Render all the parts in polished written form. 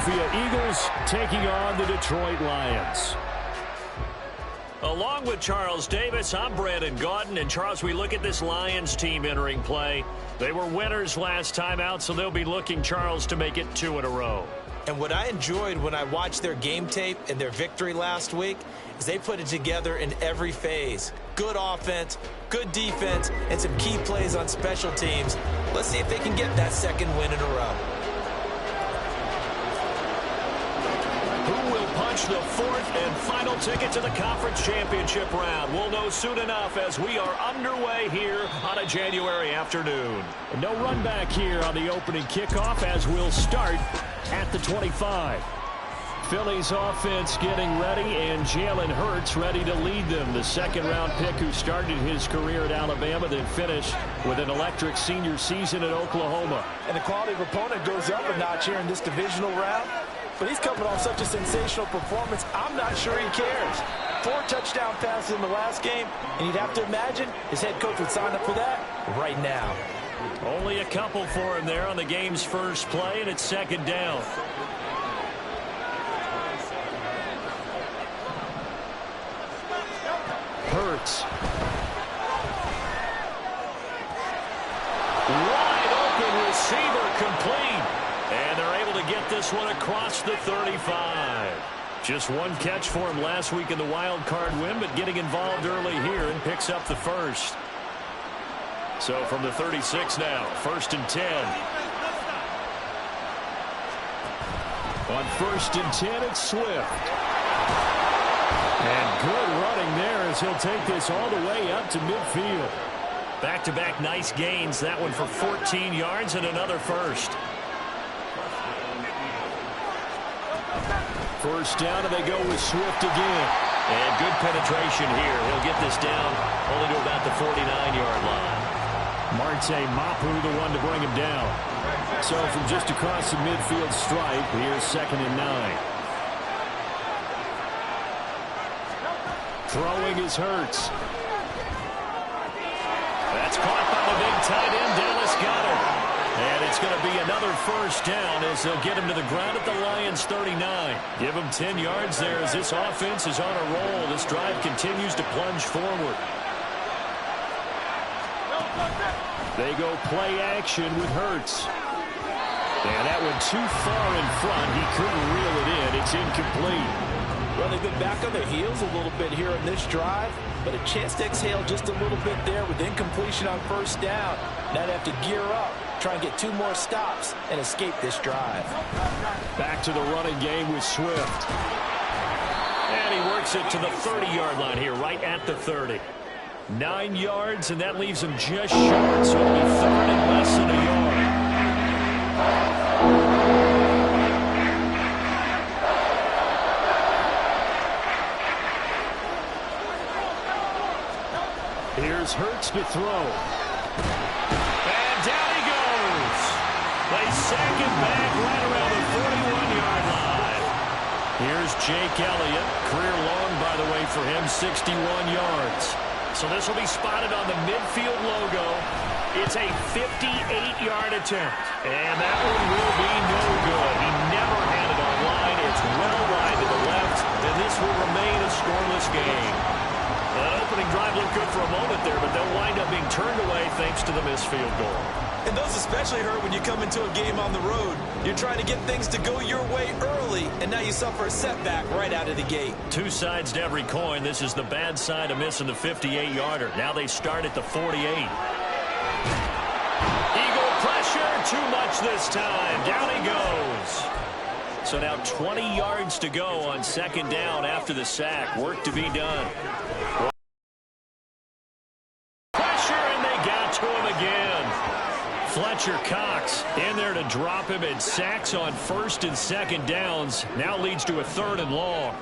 Philadelphia Eagles taking on the Detroit Lions. Along with Charles Davis, I'm Brandon Gaudin. And, Charles, we look at this Lions team entering play. They were winners last time out, so they'll be looking, Charles, to make it 2 in a row. And what I enjoyed when I watched their game tape and their victory last week is they put it together in every phase. Good offense, good defense, and some key plays on special teams. Let's see if they can get that 2nd win in a row. Who will punch the 4th and final ticket to the conference championship round? We'll know soon enough as we are underway here on a January afternoon. No run back here on the opening kickoff as we'll start at the 25. Philly's offense getting ready, and Jalen Hurts ready to lead them. The 2nd-round pick who started his career at Alabama, then finished with an electric senior season at Oklahoma. And the quality of opponent goes up a notch here in this divisional round. But he's coming off such a sensational performance, I'm not sure he cares. 4 touchdown passes in the last game, and you'd have to imagine his head coach would sign up for that right now. Only a couple for him there on the game's first play, and it's 2nd down. Hurts. Wide open receiver complete. And they're able to get this one across the 35. Just 1 catch for him last week in the wild card win, but getting involved early here and picks up the 1st. So from the 36 now, 1st and 10. On 1st and 10, it's Swift. And good running there as he'll take this all the way up to midfield. Back-to-back nice gains. That one for 14 yards and another 1st. 1st down, and they go with Swift again. And good penetration here. He'll get this down only to about the 49-yard line. Marte Mapu, the one to bring him down. So from just across the midfield stripe, here's 2nd and 9. Throwing is Hurts. That's caught by the big tight end, Dallas Goedert. And it's going to be another 1st down as they'll get him to the ground at the Lions' 39. Give him 10 yards there as this offense is on a roll. This drive continues to plunge forward. They go play action with Hurts. And that one too far in front. He couldn't reel it in. It's incomplete. Well, they've been back on their heels a little bit here in this drive, but a chance to exhale just a little bit there with incompletion on 1st down. Now they have to gear up, try and get 2 more stops, and escape this drive. Back to the running game with Swift. And he works it to the 30-yard line here, right at the 30. 9 yards, and that leaves him just short, so it'll be 3rd and less than a yard. Here's Hurts to throw. And down he goes. They sack him back right around the 41-yard line. Here's Jake Elliott. Career long, by the way, for him, 61 yards. So this will be spotted on the midfield logo. It's a 58-yard attempt. And that one will be no good. He never had it on line. It's well wide to the left. And this will remain a scoreless game. That opening drive looked good for a moment there, but they'll wind up being turned away thanks to the missed field goal. And those especially hurt when you come into a game on the road. You're trying to get things to go your way early, and now you suffer a setback right out of the gate. 2 sides to every coin. This is the bad side of missing the 58-yarder. Now they start at the 48. Eagle pressure, too much this time. Down he goes. So now 20 yards to go on 2nd down after the sack. Work to be done. Pressure, and they got to him again. Fletcher Cox in there to drop him, and sacks on 1st and 2nd downs. Now leads to a 3rd and long.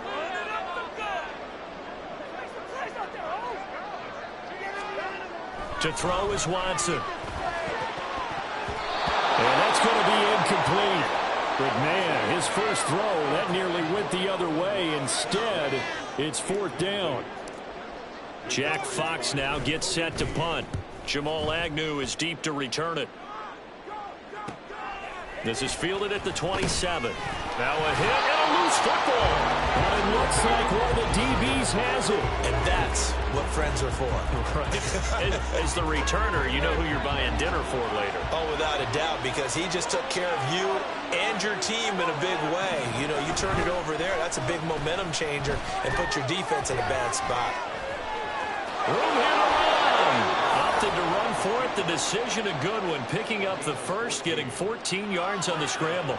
To throw is Watson. And that's going to be incomplete. But, man, his first throw, that nearly went the other way. Instead, it's 4th down. Jack Fox now gets set to punt. Jamal Agnew is deep to return it. This is fielded at the 27. Now a hit and a loose football. And it looks like one of the DBs has it. And that's what friends are for. Right. As the returner, you know who you're buying dinner for later. Oh, without a doubt, because he just took care of you and your team in a big way. You know, you turned it over there. That's a big momentum changer and put your defense in a bad spot. Room here to run. Opted to run for it. The decision a good one. Picking up the first, getting 14 yards on the scramble.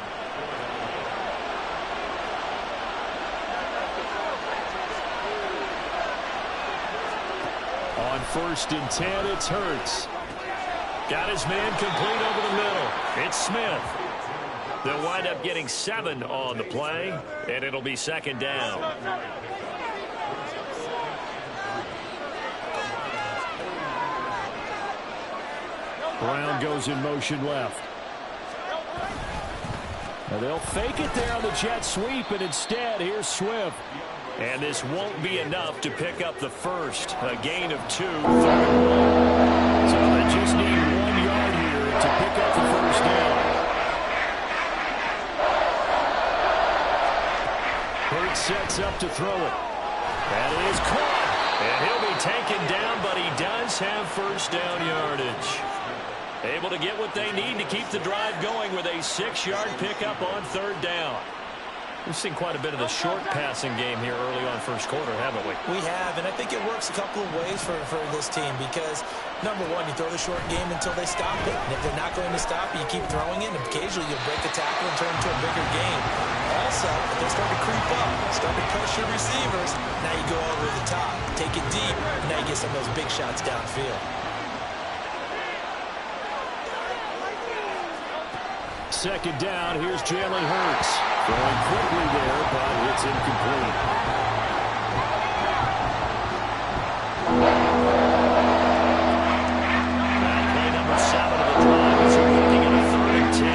On 1st and 10, it's Hurts. Got his man complete over the middle. It's Smith. They'll wind up getting 7 on the play, and it'll be 2nd down. Brown goes in motion left. Now they'll fake it there on the jet sweep, and instead, here's Swift. And this won't be enough to pick up the first. A gain of 2. 3rd and 1. So they just need 1 yard here to pick up the first down. Hurts sets up to throw it. That is caught. And he'll be taken down, but he does have first down yardage. Able to get what they need to keep the drive going with a 6-yard pickup on 3rd down. We've seen quite a bit of the short passing game here early on first quarter, haven't we? We have, and I think it works a couple of ways for this team because, number one, you throw the short game until they stop it. And if they're not going to stop it, you keep throwing it, and occasionally you'll break a tackle and turn it into a bigger game. Also, if they start to creep up, start to pressure receivers, now you go over the top, take it deep, and now you get some of those big shots downfield. 2nd down, here's Jalen Hurts. Going quickly there, but it's incomplete. That play number 7 of the drive is looking at a 3rd and 10.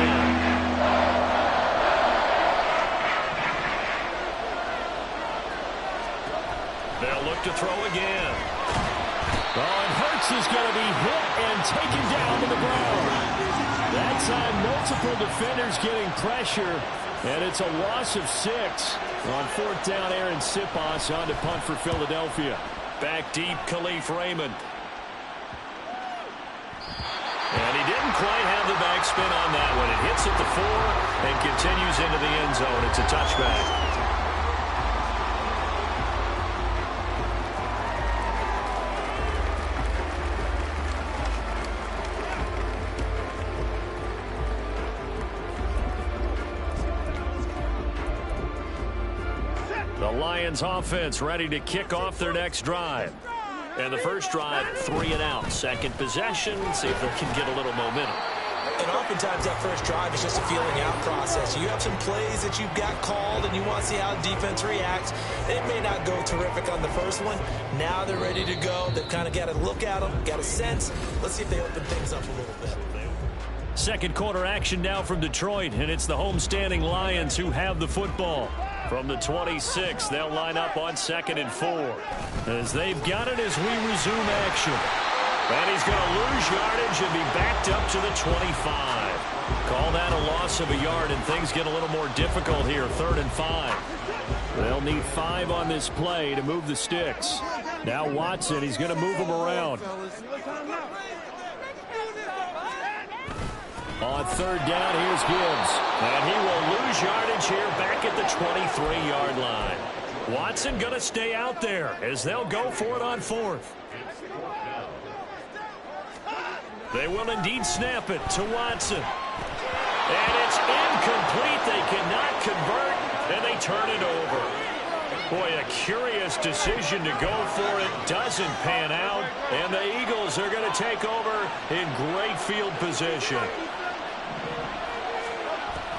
They'll look to throw again. Oh, and Hurts is going to be hit and taken down to the ground. That time, multiple defenders getting pressure, and it's a loss of 6. On 4th down, Aaron Siposs on to punt for Philadelphia. Back deep, Khalif Raymond. And he didn't quite have the backspin on that one. It hits at the 4 and continues into the end zone. It's a touchback. Lions offense ready to kick off their next drive. And the first drive, 3 and out. Second possession, see if they can get a little momentum. And oftentimes that first drive is just a feeling out process. You have some plays that you've got called and you want to see how the defense reacts. It may not go terrific on the first one. Now they're ready to go. They've kind of got to look at them, got a sense. Let's see if they open things up a little bit. Second quarter action now from Detroit, and it's the homestanding Lions who have the football. From the 26, they'll line up on 2nd and 4. As they've got it as we resume action. And he's going to lose yardage and be backed up to the 25. Call that a loss of a yard, and things get a little more difficult here, 3rd and 5. They'll need 5 on this play to move the sticks. Now Watson, he's going to move them around. On 3rd down, here's Gibbs. And he will lose yardage here back at the 23-yard line. Watson going to stay out there as they'll go for it on 4th. They will indeed snap it to Watson. And it's incomplete. They cannot convert, and they turn it over. Boy, a curious decision to go for it. Doesn't pan out, and the Eagles are going to take over in great field position.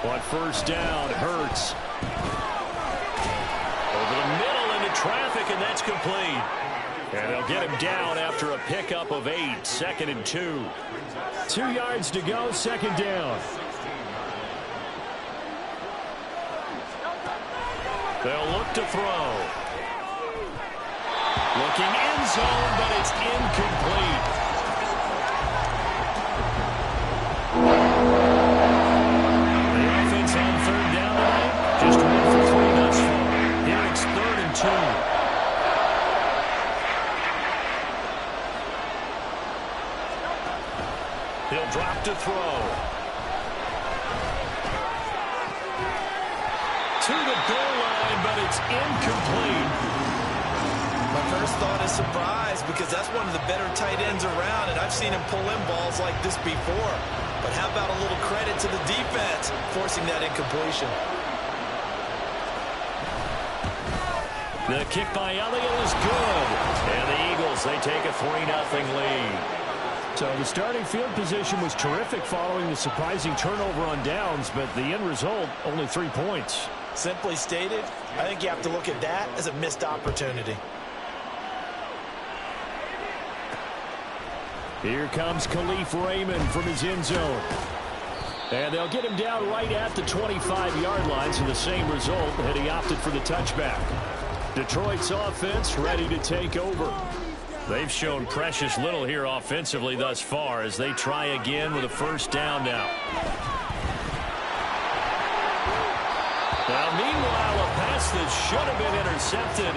On 1st down, Hurts. Over the middle into traffic, and that's complete. And they'll get him down after a pickup of 8, 2nd and 2. 2 yards to go, 2nd down. They'll look to throw. Looking end zone, but it's incomplete. drop to throw. To the goal line, but it's incomplete. My first thought is surprise, because that's one of the better tight ends around, and I've seen him pull in balls like this before. But how about a little credit to the defense forcing that incompletion? The kick by Elliott is good. And the Eagles, they take a 3-0 lead. So the starting field position was terrific following the surprising turnover on downs, but the end result, only 3 points. Simply stated, I think you have to look at that as a missed opportunity. Here comes Khalif Raymond from his end zone. And they'll get him down right at the 25-yard line, so the same result, and he opted for the touchback. Detroit's offense ready to take over. They've shown precious little here offensively thus far as they try again with a first down now. Now, meanwhile, a pass that should have been intercepted,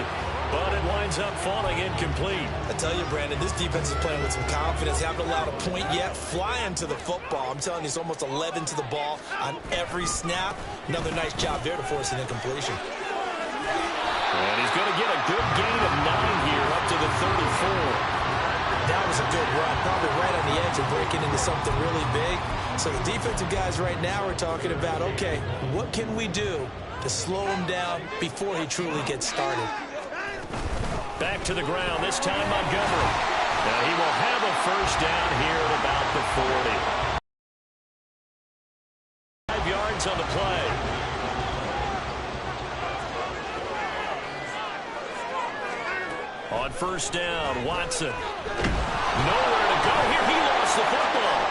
but it winds up falling incomplete. I tell you, Brandon, this defense is playing with some confidence. Haven't allowed a point yet. Flying to the football. I'm telling you, it's almost 11 to the ball on every snap. Another nice job there to force an incompletion. And he's going to get a good gain of 9 here up to the 34. That was a good run, probably right on the edge of breaking into something really big. So the defensive guys right now are talking about, okay, what can we do to slow him down before he truly gets started? Back to the ground, this time Montgomery. Now he will have a first down here at about the 40. 5 yards on the play. On first down, Watson. Nowhere to go here. He lost the football.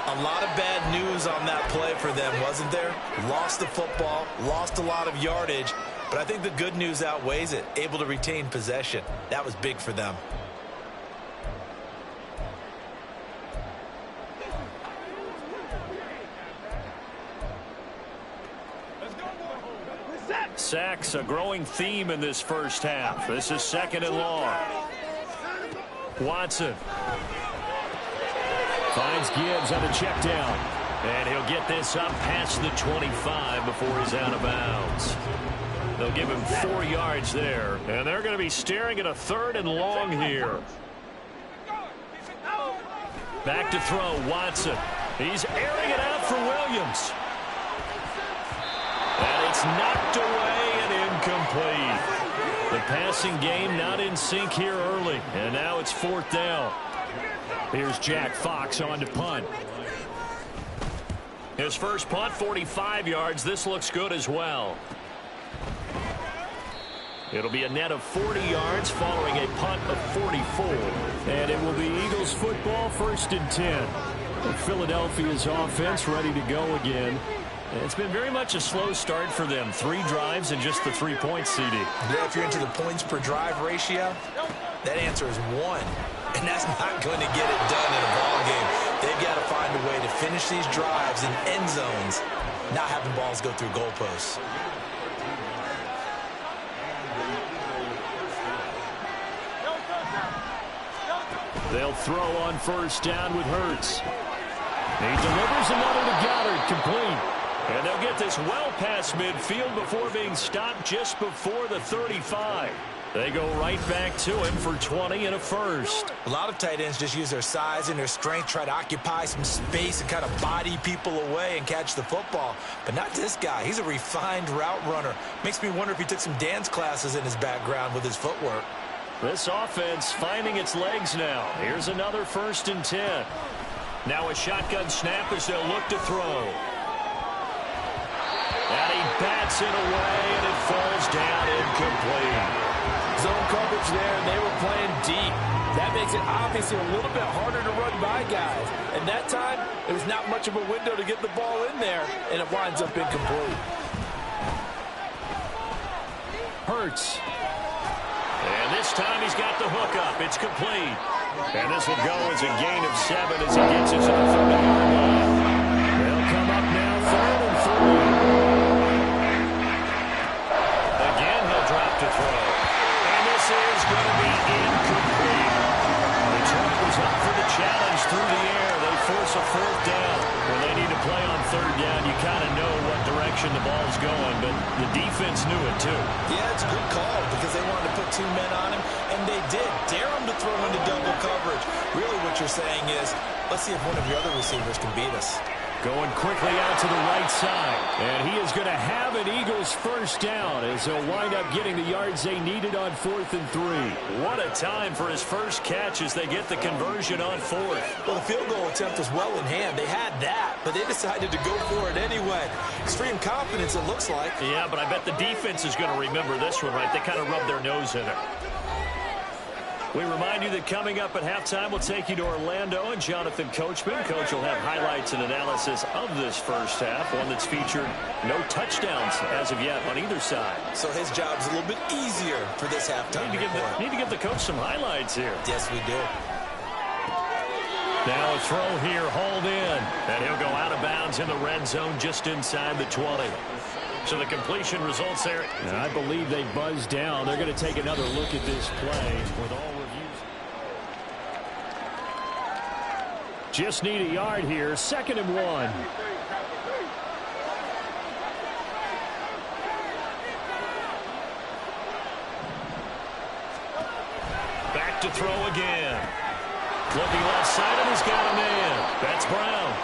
A lot of bad news on that play for them, wasn't there? Lost the football, lost a lot of yardage, but I think the good news outweighs it. Able to retain possession. That was big for them. Sacks, a growing theme in this first half. This is 2nd and long. Watson finds Gibbs on a check down. And he'll get this up past the 25 before he's out of bounds. They'll give him 4 yards there. And they're going to be staring at a 3rd and long here. Back to throw, Watson. He's airing it out for Williams. And it's knocked away and incomplete. The passing game not in sync here early. And now it's 4th down. Here's Jack Fox on to punt. His first punt, 45 yards. This looks good as well. It'll be a net of 40 yards following a punt of 44. And it will be Eagles football, 1st and 10. Philadelphia's offense ready to go again. It's been very much a slow start for them. 3 drives and just the 3 points, CD. Yeah, if you're into the points per drive ratio, that answer is 1. And that's not going to get it done in a ball game. They've got to find a way to finish these drives in end zones, not having balls go through goalposts. They'll throw on first down with Hurts. He delivers another to Goddard, complete. And they'll get this well past midfield before being stopped just before the 35. They go right back to him for 20 and a first. A lot of tight ends just use their size and their strength, try to occupy some space and kind of body people away and catch the football. But not this guy. He's a refined route runner. Makes me wonder if he took some dance classes in his background with his footwork. This offense finding its legs now. Here's another 1st and 10. Now a shotgun snap as they'll look to throw. And he bats it away, and it falls down incomplete. Zone coverage there, and they were playing deep. That makes it obviously a little bit harder to run by guys. And that time, there was not much of a window to get the ball in there, and it winds up incomplete. Hurts. And this time he's got the hook up. It's complete. And this will go as a gain of 7 as he gets it to the 30-yard line. They'll come up now, 3rd and 3. Again, he'll drop to throw. And this is going to be incomplete. force a fourth down. When they need to play on third down, you kind of know what direction the ball's going, but the defense knew it too. Yeah, it's a good call because they wanted to put 2 men on him, and they did. Dare him to throw into double coverage. Really what you're saying is, let's see if one of your other receivers can beat us. Going quickly out to the right side. And he is going to have an Eagles first down as he'll wind up getting the yards they needed on 4th and 3. What a time for his first catch as they get the conversion on 4th. Well, the field goal attempt was well in hand. They had that, but they decided to go for it anyway. Extreme confidence, it looks like. Yeah, but I bet the defense is going to remember this one, right? They kind of rubbed their nose in it. We remind you that coming up at halftime, we'll take you to Orlando and Jonathan Coachman. Coach will have highlights and analysis of this first half, one that's featured no touchdowns as of yet on either side. So his job's a little bit easier for this halftime. Need to give the coach some highlights here. Yes, we do. Now a throw here, hauled in. And he'll go out of bounds in the red zone just inside the 20. So the completion results there. And I believe they buzzed down. They're going to take another look at this play with all reviews. Just need a yard here. 2nd and 1. Back to throw again. Looking left side, and he's got a man. That's Brown.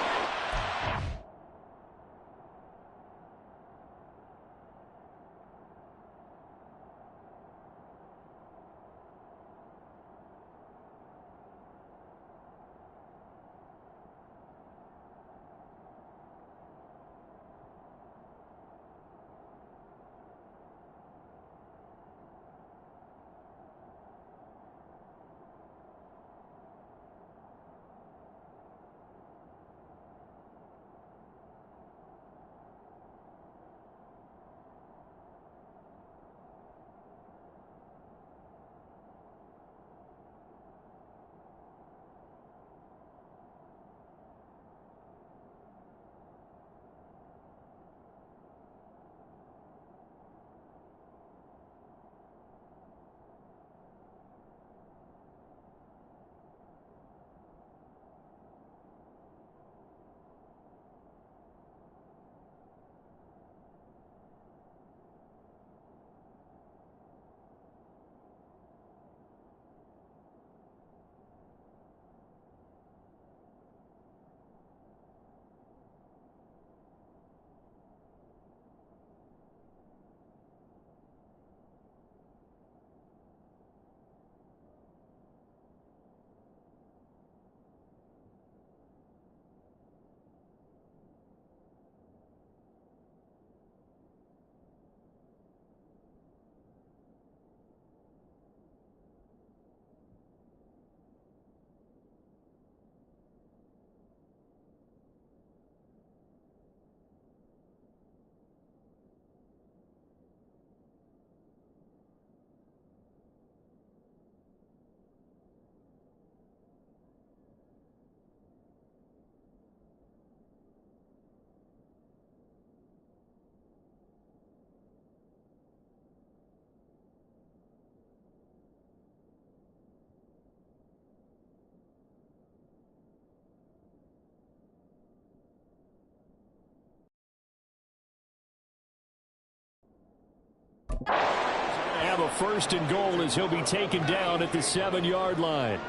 Have a 1st and goal as he'll be taken down at the 7-yard line.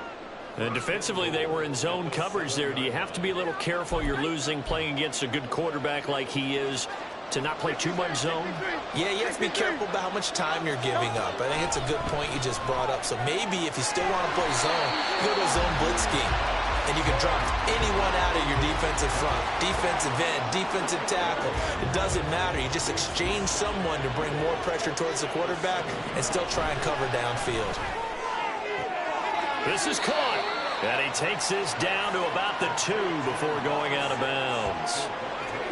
And defensively, they were in zone coverage there. Do you have to be a little careful? You're losing, playing against a good quarterback like he is, to not play too much zone? Yeah, you have to be careful about how much time you're giving up. I think it's a good point you just brought up. So maybe if you still want to play zone, you go to a zone blitz scheme. And you can drop anyone out of your defensive front, defensive end, defensive tackle. It doesn't matter. You just exchange someone to bring more pressure towards the quarterback and still try and cover downfield. This is caught. And he takes this down to about the 2 before going out of bounds.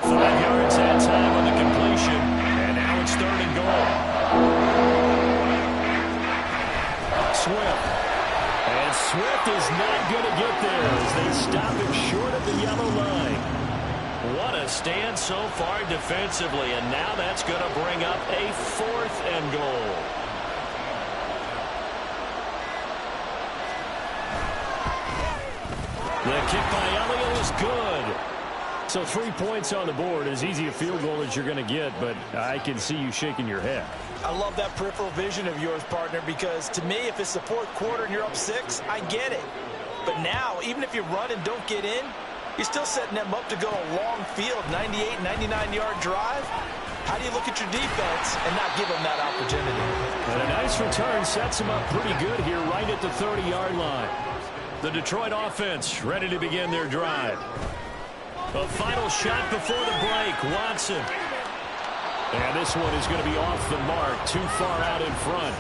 5 yards that time on the completion. And now it's 3rd and goal. Swift. And Swift is not going to get there as they stop him short of the yellow line. What a stand so far defensively, and now that's going to bring up a 4th and goal. The kick by Elliott is good. So 3 points on the board, as easy a field goal as you're going to get, but I can see you shaking your head. I love that peripheral vision of yours, partner, because to me, if it's the fourth quarter and you're up 6, I get it. But now, even if you run and don't get in, you're still setting them up to go a long field, 98, 99-yard drive. How do you look at your defense and not give them that opportunity? And a nice return sets them up pretty good here right at the 30-yard line. The Detroit offense ready to begin their drive. A final shot before the break. Watson. And this one is going to be off the mark, too far out in front.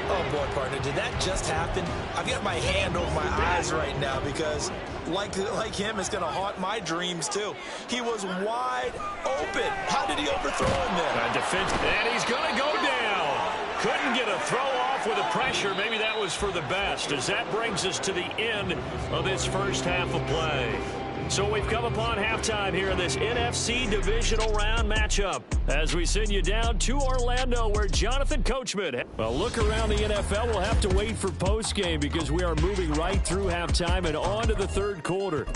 Oh, boy, partner, did that just happen? I've got my hand over my eyes right now because, like him, it's going to haunt my dreams, too. He was wide open. How did he overthrow him there? Defense, and he's going to go down. Couldn't get a throw off with the pressure. Maybe that was for the best, as that brings us to the end of this first half of play. So we've come upon halftime here in this NFC divisional round matchup as we send you down to Orlando where Jonathan Coachman. Well, look around the NFL. We'll have to wait for postgame because we are moving right through halftime and on to the third quarter.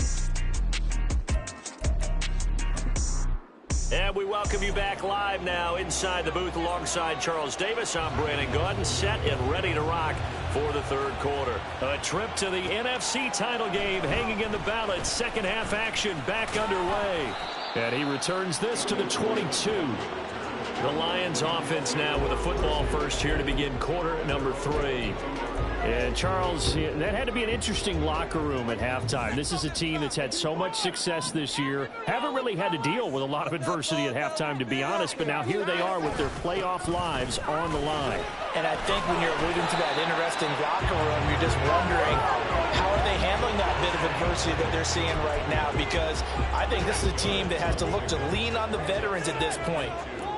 And we welcome you back live now inside the booth alongside Charles Davis. I'm Brandon Gaudin, set and ready to rock for the third quarter. A trip to the NFC title game hanging in the balance. Second half action back underway. And he returns this to the 22. The Lions offense now with a football first here to begin quarter number 3. And, Charles, that had to be an interesting locker room at halftime. This is a team that's had so much success this year. Haven't really had to deal with a lot of adversity at halftime, to be honest. But now here they are with their playoff lives on the line. And I think when you're alluding to that interesting locker room, you're just wondering how are they handling that bit of adversity that they're seeing right now? Because I think this is a team that has to look to lean on the veterans at this point.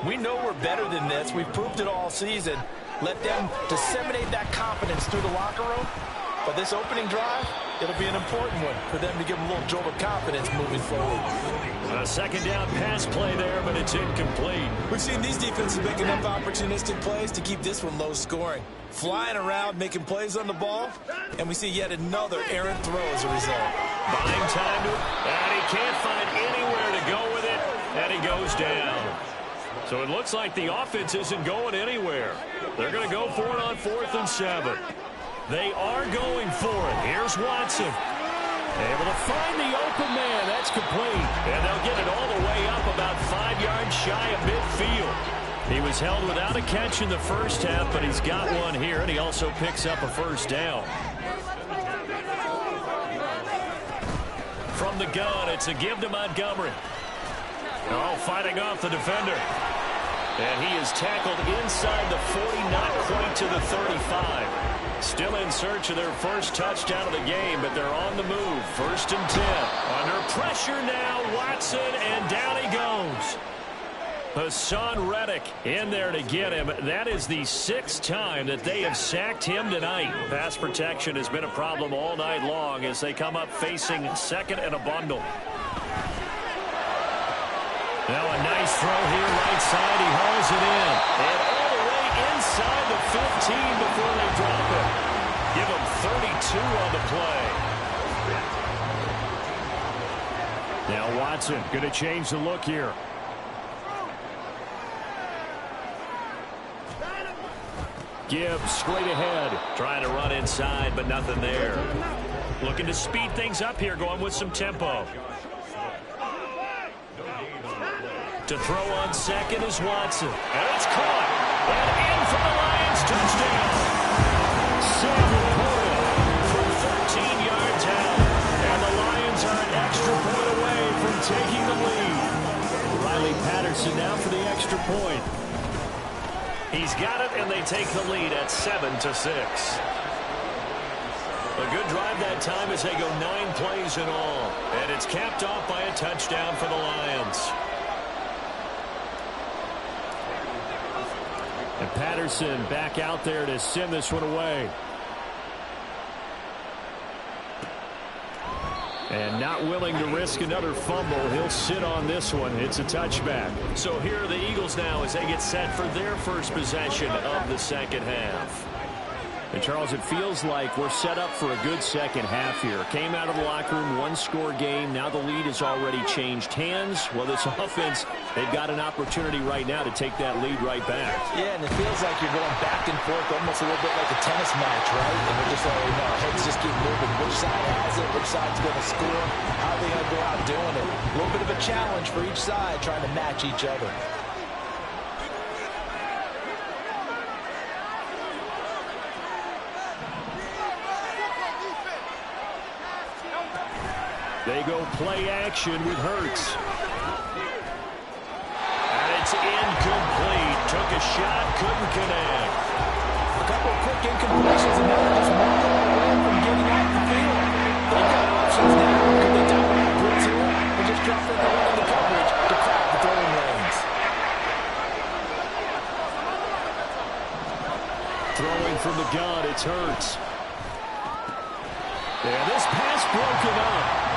We know we're better than this. We've proved it all season. Let them disseminate that confidence through the locker room. But this opening drive, it'll be an important one for them to give them a little jolt of confidence moving forward. A second down pass play there, but it's incomplete. We've seen these defenses make enough opportunistic plays to keep this one low scoring. Flying around, making plays on the ball, and we see yet another errant throw as a result. Buying time to it, and he can't find anywhere to go with it, and he goes down. So it looks like the offense isn't going anywhere. They're going to go for it on 4th and 7. They are going for it. Here's Watson. Able to find the open man. That's complete. And they'll get it all the way up about 5 yards shy of midfield. He was held without a catch in the first half, but he's got one here, and he also picks up a first down. From the gun, it's a give to Montgomery. Oh, fighting off the defender. And he is tackled inside the 40, not quite to the 35. Still in search of their first touchdown of the game, but they're on the move. 1st and 10. Under pressure now, Watson, and down he goes. Hassan Reddick in there to get him. That is the 6th time that they have sacked him tonight. Pass protection has been a problem all night long as they come up facing 2nd and a bundle. Now a nice throw here right side. He hauls it in. And all the way inside the 15 before they drop it. Give him 32 on the play. Now Watson going to change the look here. Gibbs straight ahead. Trying to run inside, but nothing there. Looking to speed things up here, going with some tempo. To throw on 2nd is Watson. And it's caught. And in for the Lions. Touchdown. Sam Laporta from 13 yards out. And the Lions are an extra point away from taking the lead. Riley Patterson now for the extra point. He's got it, and they take the lead at 7-6. A good drive that time as they go 9 plays in all. And it's capped off by a touchdown for the Lions. And Patterson back out there to send this one away. And not willing to risk another fumble. He'll sit on this one. It's a touchback. So here are the Eagles now as they get set for their first possession of the second half. And, Charles, it feels like we're set up for a good second half here. Came out of the locker room, one-score game. Now the lead has already changed hands. Well, this offense, they've got an opportunity right now to take that lead right back. Yeah, and it feels like you're going back and forth almost a little bit like a tennis match, right? And we're just like, heads just keep moving. Which side has it? Which side's going to score? How are they going to go out doing it? A little bit of a challenge for each side trying to match each other. They go play action with Hurts. And it's incomplete. Took a shot, couldn't connect. A couple of quick incompletions, and now they're just 1 yard away from getting off the field. They've got options now. Could they dominate blitz here or just drop in the run in the coverage to crowd the throwing lanes? Throwing from the gun, it's Hurts. Yeah, this pass broken up.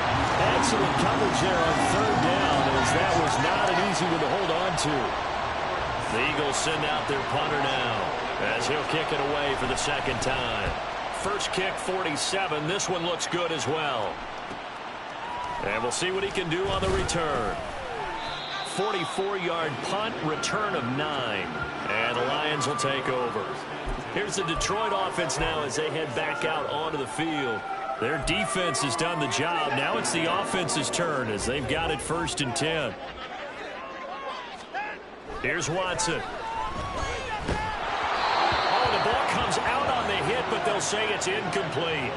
Excellent coverage there on third down, as that was not an easy one to hold on to. The Eagles send out their punter now as he'll kick it away for the second time. First kick, 47. This one looks good as well. And we'll see what he can do on the return. 44-yard punt, return of 9. And the Lions will take over. Here's the Detroit offense now as they head back out onto the field. Their defense has done the job. Now it's the offense's turn as they've got it 1st and 10. Here's Watson. Oh, the ball comes out on the hit, but they'll say it's incomplete.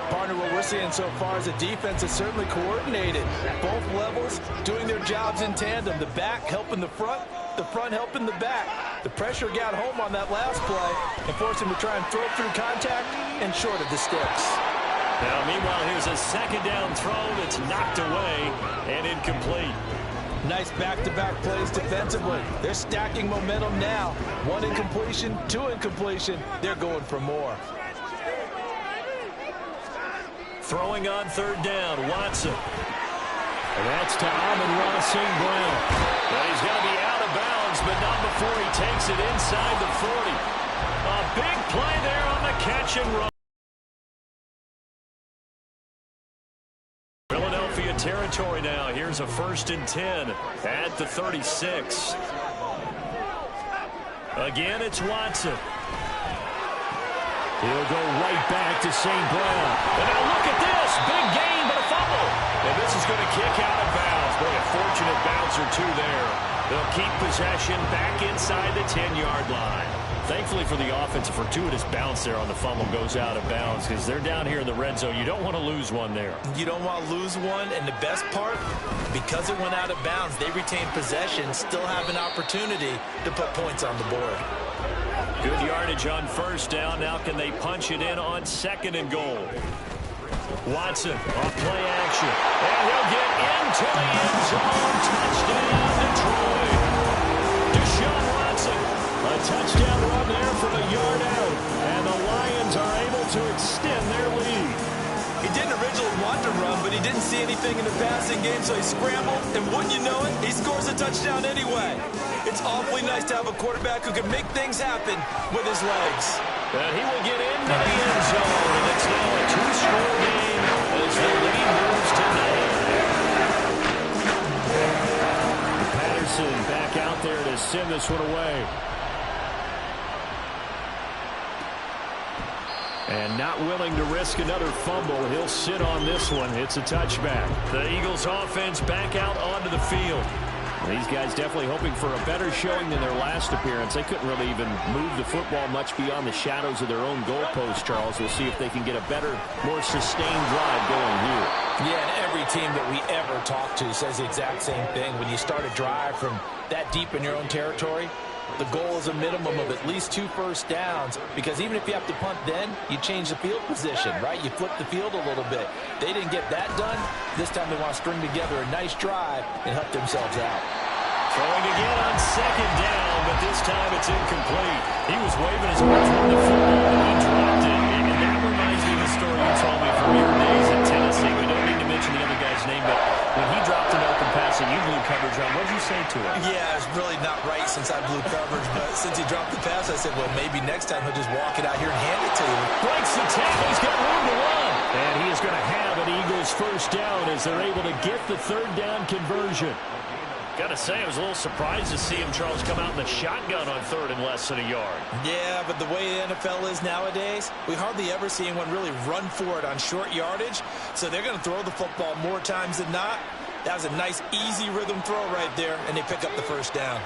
Partner, what we're seeing so far is the defense is certainly coordinated. Both levels doing their jobs in tandem. The back helping the front helping the back. The pressure got home on that last play and forced him to try and throw through contact and short of the sticks. Now, meanwhile, here's a second down throw that's knocked away and incomplete. Nice back-to-back plays defensively. They're stacking momentum now. 1 incompletion, 2 incompletion. They're going for more. Throwing on third down, Watson. And that's to Amon-Ra St. Brown. Well, he's going to be out of bounds, but not before he takes it inside the 40. A big play there on the catch and run. Philadelphia territory now. Here's a 1st and 10 at the 36. Again, it's Watson. He'll go right back to St. Brown. And now look at this. Big gain, but a fumble. And this is going to kick out of bounds. Boy, a fortunate bounce or two there. They'll keep possession back inside the 10-yard line. Thankfully for the offense, a fortuitous bounce there on the fumble goes out of bounds because they're down here in the red zone. You don't want to lose one there. You don't want to lose one, and the best part, because it went out of bounds, they retain possession, still have an opportunity to put points on the board. Good yardage on 1st down. Now can they punch it in on 2nd and goal? Watson off play action. And he'll get into the end zone. Touchdown, Detroit. Deshaun Watson. A touchdown run there from a yard out. And the Lions are able to extend their lead. He didn't originally want to run, but he didn't see anything in the passing game, so he scrambled, and wouldn't you know it, he scores a touchdown anyway. It's awfully nice to have a quarterback who can make things happen with his legs. And he will get into the end zone, and it's now a 2-score game as the lead moves to 9. Patterson back out there to send this one away. And not willing to risk another fumble. He'll sit on this one. It's a touchback. The Eagles offense back out onto the field. These guys definitely hoping for a better showing than their last appearance. They couldn't really even move the football much beyond the shadows of their own goalpost, Charles. We'll see if they can get a better, more sustained drive going here. Yeah, and every team that we ever talk to says the exact same thing. When you start a drive from that deep in your own territory, the goal is a minimum of at least 2 first downs, because even if you have to punt then, you change the field position, right? You flip the field a little bit. They didn't get that done. This time they want to string together a nice drive and help themselves out. Throwing again on 2nd down, but this time it's incomplete. He was waving his arms on the football, and he dropped it. And that reminds me of the story you told me from your days in Tennessee. We don't need to mention the other guy's name, but when he dropped an open pass and you blew coverage coverage on. What did you say to him? Yeah, it's really not right since I blew coverage, but since he dropped the pass, I said, well, maybe next time he'll just walk it out here and hand it to you. Breaks the tackle. He's got room to run. And he is going to have an Eagles first down as they're able to get the third down conversion. Got to say, I was a little surprised to see him, Charles, come out in the shotgun on third and less than a yard. Yeah, but the way the NFL is nowadays, we hardly ever see anyone really run for it on short yardage. So they're going to throw the football more times than not. That was a nice, easy rhythm throw right there, and they pick up the first down.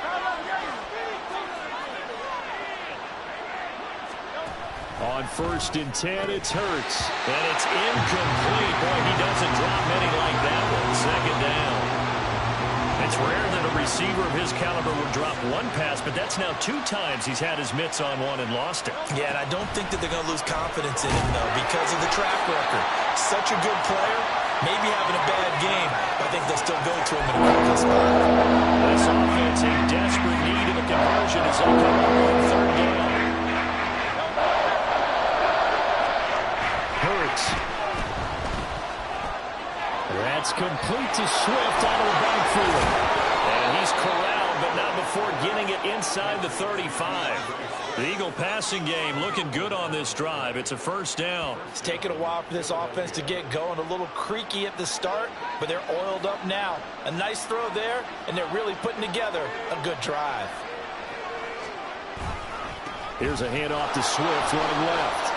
On 1st and 10, it's Hurts. And it's incomplete. Boy, he doesn't drop many like that one. Second down. It's rare that a receiver of his caliber would drop one pass, but that's now 2 times he's had his mitts on one and lost it. Yeah, and I don't think that they're going to lose confidence in him, though, because of the track record. Such a good player, maybe having a bad game, but I think they'll still go to him in a critical spot. This offense in desperate need of a conversion as they come up on third down. Hurts. That's complete to Swift out of the backfield. And he's corralled, but not before getting it inside the 35. The Eagle passing game looking good on this drive. It's a first down. It's taken a while for this offense to get going. A little creaky at the start, but they're oiled up now. A nice throw there, and they're really putting together a good drive. Here's a handoff to Swift running left.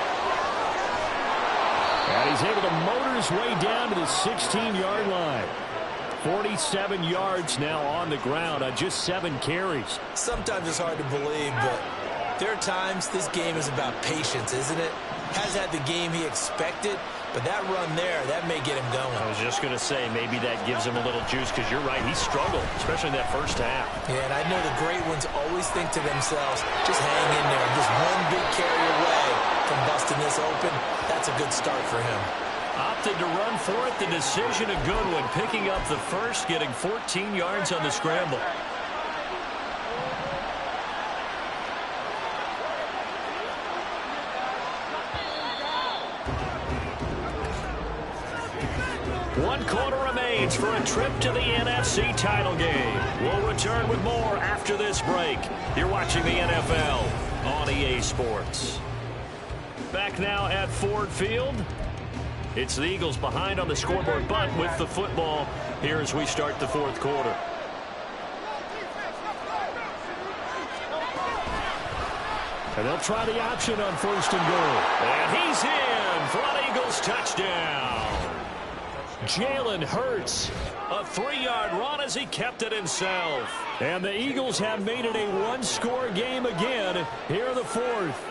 And he's able to motor his way down to the 16-yard line. 47 yards now on the ground on just 7 carries. Sometimes it's hard to believe, but there are times this game is about patience, isn't it? Has had the game he expected, but that run there, that may get him going. I was just going to say, maybe that gives him a little juice, because you're right, he struggled, especially in that first half. Yeah, and I know the great ones always think to themselves, just hang in there, just one big carry away from busting this open. That's a good start for him. Opted to run for it. The decision a good one. Picking up the first, getting 14 yards on the scramble. One quarter remains for a trip to the NFC title game. We'll return with more after this break. You're watching the NFL on EA Sports. Back now at Ford Field. It's the Eagles behind on the scoreboard, but with the football here as we start the fourth quarter. And they'll try the option on 1st and goal. And he's in for an Eagles touchdown. Jalen Hurts, a 3-yard run as he kept it himself. And the Eagles have made it a one-score game again here in the fourth.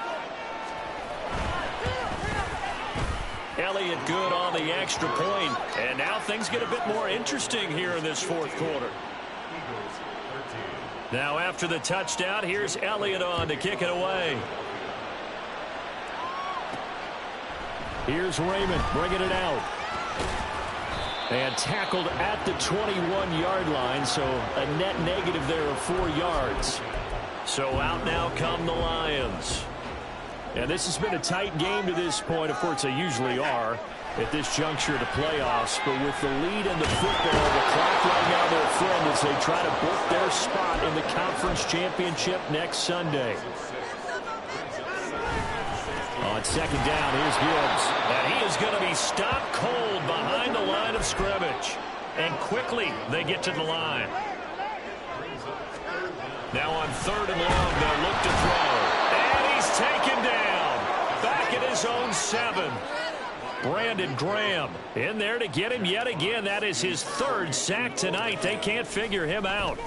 Elliott good on the extra point. And now things get a bit more interesting here in this fourth quarter. Now after the touchdown, here's Elliott on to kick it away. Here's Raymond bringing it out. And tackled at the 21-yard line, so a net negative there of 4 yards. So out now come the Lions. And this has been a tight game to this point. Of course, they usually are at this juncture of the playoffs. But with the lead in the football, the clock right now their friend as they try to book their spot in the conference championship next Sunday. On second down, here's Gibbs. And he is going to be stopped cold behind the line of scrimmage. And quickly they get to the line. Now on 3rd and long, they'll look to throw. And he's taken down. Back at his own 7. Brandon Graham in there to get him yet again. That is his 3rd sack tonight. They can't figure him out.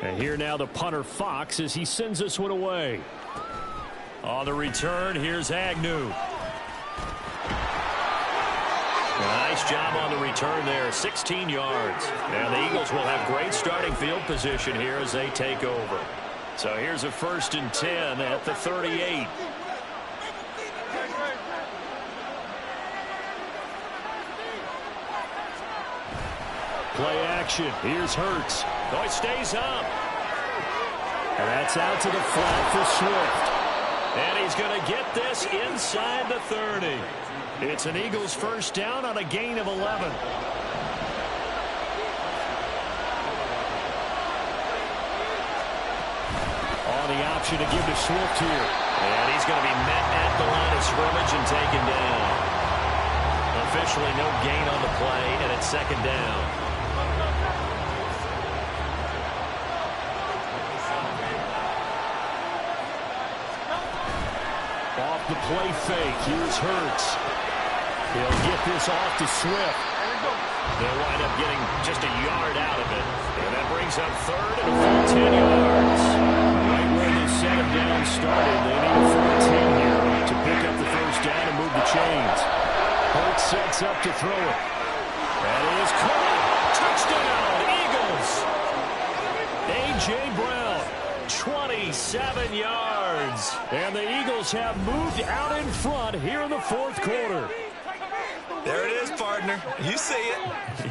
And here now the punter Fox as he sends this one away. On the return, here's Agnew. Nice job on the return there, 16 yards. And the Eagles will have great starting field position here as they take over. So here's a 1st and 10 at the 38. Play action. Here's Hurts. Oh, he stays up. And that's out to the flat for Swift. And he's going to get this inside the 30. It's an Eagles first down on a gain of 11. On the option to give to Swift here. And he's going to be met at the line of scrimmage and taken down. Officially no gain on the play, and it's second down. Off the play fake. Here's Hurts. He'll get this off to Swift. They'll wind up getting just a yard out of it. And that brings up third and a full 10 yards. Right where they set him down started. They need a full 10 here to pick up the first down and move the chains. Hurts sets up to throw it. That is caught. Touchdown, Eagles. A.J. Brown, 27 yards. and the Eagles have moved out in front here in the fourth quarter. There it is, partner. You see it.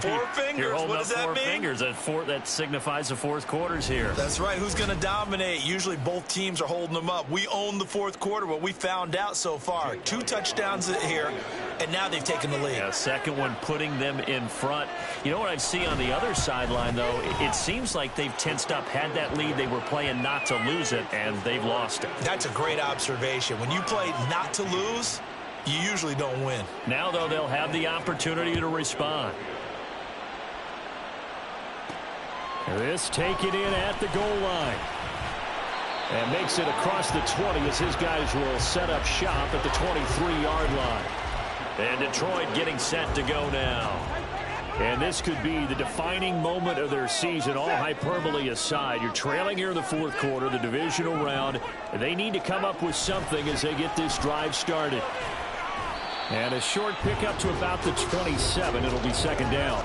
Four fingers. You're holding What up does that four mean? fingers. That signifies the fourth quarter's here. That's right. Who's going to dominate? Usually both teams are holding them up. We own the fourth quarter, what we found out so far. 2 touchdowns here, and now they've taken the lead. Yeah, second one putting them in front. You know what I see on the other sideline, though? It seems like they've tensed up, had that lead. They were playing not to lose it, and they've lost it. That's a great observation. When you play not to lose, you usually don't win. Now, though, they'll have the opportunity to respond. This taken in at the goal line. And makes it across the 20 as his guys will set up shop at the 23-yard line. And Detroit getting set to go now. And this could be the defining moment of their season, all hyperbole aside. You're trailing here in the fourth quarter, the divisional round. They need to come up with something as they get this drive started. And a short pickup to about the 27. It'll be second down.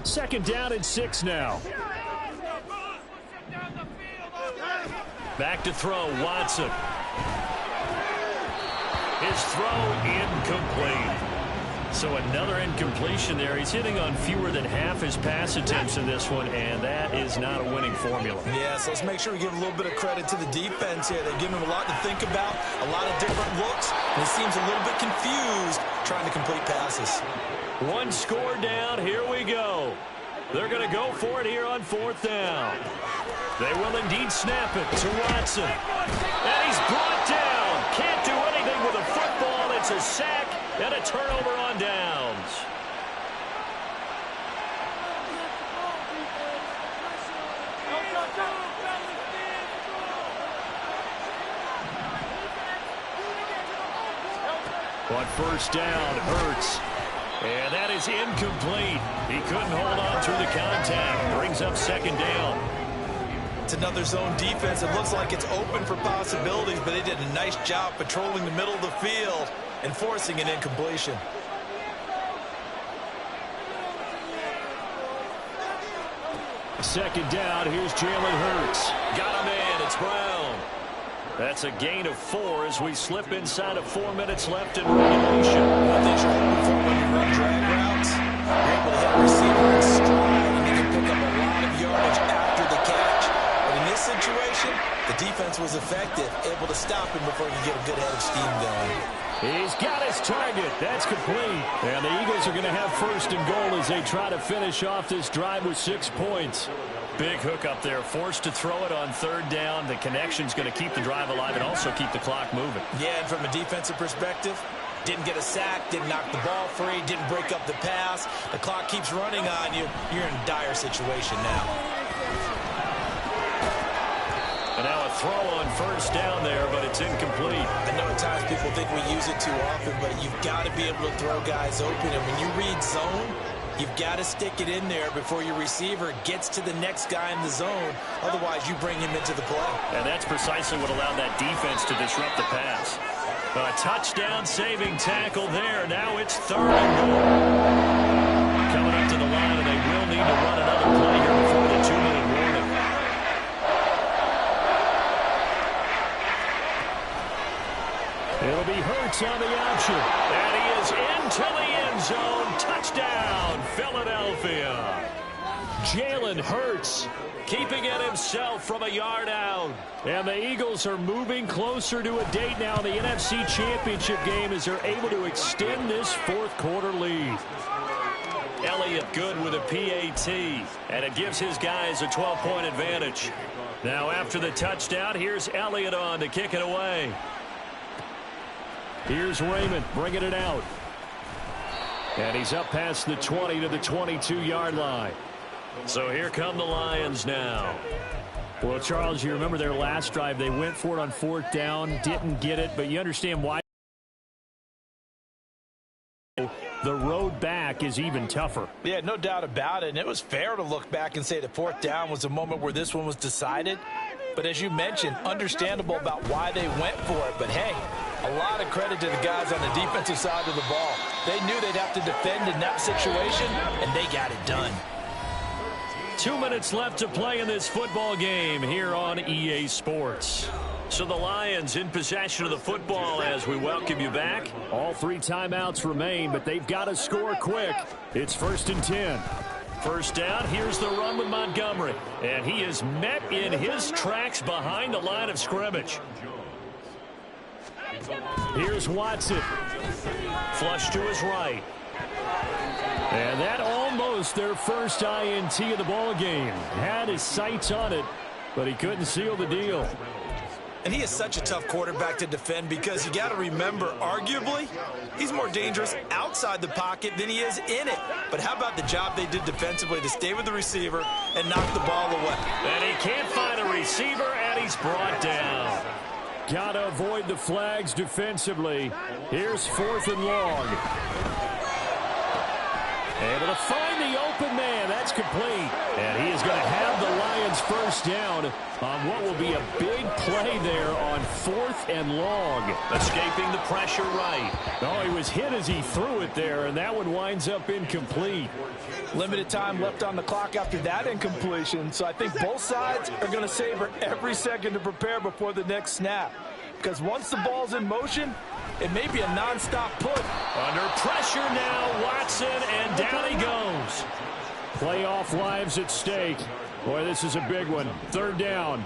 Second down and 6 now. Back to throw, Watson. His throw incomplete. So another incompletion there. He's hitting on fewer than half his pass attempts in this one, and that is not a winning formula. Yeah, so let's make sure we give a little bit of credit to the defense here. They've given him a lot to think about, a lot of different looks, and he seems a little bit confused trying to complete passes. One score down. Here we go. They're going to go for it here on fourth down. They will indeed snap it to Watson. And he's brought down. Can't do anything with a football. It's a sack and a turnover on downs. On first down, Hurts. And that is incomplete. He couldn't hold on through the contact. Brings up second down. It's another zone defense. It looks like it's open for possibilities, but they did a nice job patrolling the middle of the field and forcing an incompletion. Second down, here's Jalen Hurts. Got him in, it's Brown. That's a gain of 4 as we slip inside of 4 minutes left in regulation. One thing you're hoping for when you run drag routes, you're able to hit a receiver in stride, and you can pick up a lot of yardage after the catch. But in this situation, the defense was effective, able to stop him before he could get a good head of steam going. He's got his target. That's complete. And the Eagles are going to have first and goal as they try to finish off this drive with 6 points. Big hook up there, forced to throw it on third down. The connection's going to keep the drive alive and also keep the clock moving. Yeah, and from a defensive perspective, didn't get a sack, didn't knock the ball free, didn't break up the pass. The clock keeps running on you. You're in a dire situation now. And now a throw on first down there, but it's incomplete. I know at times people think we use it too often, but you've got to be able to throw guys open. And when you read zone, you've got to stick it in there before your receiver gets to the next guy in the zone. Otherwise, you bring him into the play. And that's precisely what allowed that defense to disrupt the pass. A touchdown-saving tackle there. Now it's third and goal. Coming up to the line, and they will need to run another play here before the 2-minute warning. It'll be Hurts on the option. And he is into the end zone. Touchdown, Philadelphia. Jalen Hurts. Keeping it himself from a yard out. And the Eagles are moving closer to a date now in the NFC Championship game as they're able to extend this fourth quarter lead. Elliott good with a PAT, and it gives his guys a 12-point advantage. Now after the touchdown, here's Elliott on to kick it away. Here's Raymond bringing it out. And he's up past the 20 to the 22-yard line. So here come the Lions now. Well, Charles, you remember their last drive. They went for it on fourth down, didn't get it, but you understand why. The road back is even tougher. Yeah, no doubt about it. And it was fair to look back and say the fourth down was a moment where this one was decided. But as you mentioned, understandable about why they went for it. But, hey, a lot of credit to the guys on the defensive side of the ball. They knew they'd have to defend in that situation, and they got it done. 2 minutes left to play in this football game here on EA Sports. So the Lions in possession of the football as we welcome you back. All 3 timeouts remain, but they've got to score quick. It's 1st and 10. First down, here's the run with Montgomery. And he is met in his tracks behind the line of scrimmage. Here's Watson. Flush to his right. And that almost their first INT of the ball game. Had his sights on it, but he couldn't seal the deal. And he is such a tough quarterback to defend because you got to remember, arguably, he's more dangerous outside the pocket than he is in it. But how about the job they did defensively to stay with the receiver and knock the ball away? And he can't find a receiver, and he's brought down. Got to avoid the flags defensively. Here's 4th and long. Able to find the open man. That's complete. And he is going to have the Lions first down on what will be a big play there on 4th and long. Escaping the pressure right. Oh, he was hit as he threw it there, and that one winds up incomplete. Limited time left on the clock after that incompletion, so I think both sides are going to savor every second to prepare before the next snap. Because once the ball's in motion, it may be a nonstop push. Under pressure now, Watson, and down he goes. Playoff lives at stake. Boy, this is a big one. 3rd down.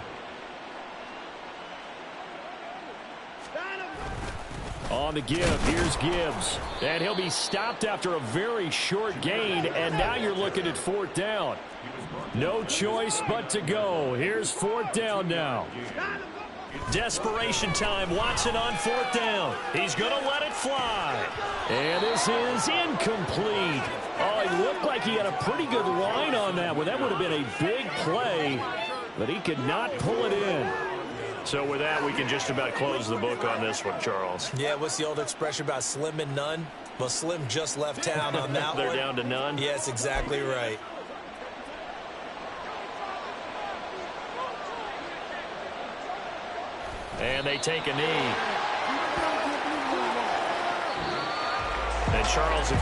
On the give, here's Gibbs. And he'll be stopped after a very short gain, and now you're looking at 4th down. No choice but to go. Here's 4th down now. Desperation time. Watson on 4th down. He's going to let it fly. And this is incomplete. Oh, he looked like he had a pretty good line on that one. That would have been a big play, but he could not pull it in. So with that, we can just about close the book on this one, Charles. Yeah, what's the old expression about slim and none? Well, Slim just left town on that They're one. down to none? Yes, exactly right. And they take a knee. And Charles, if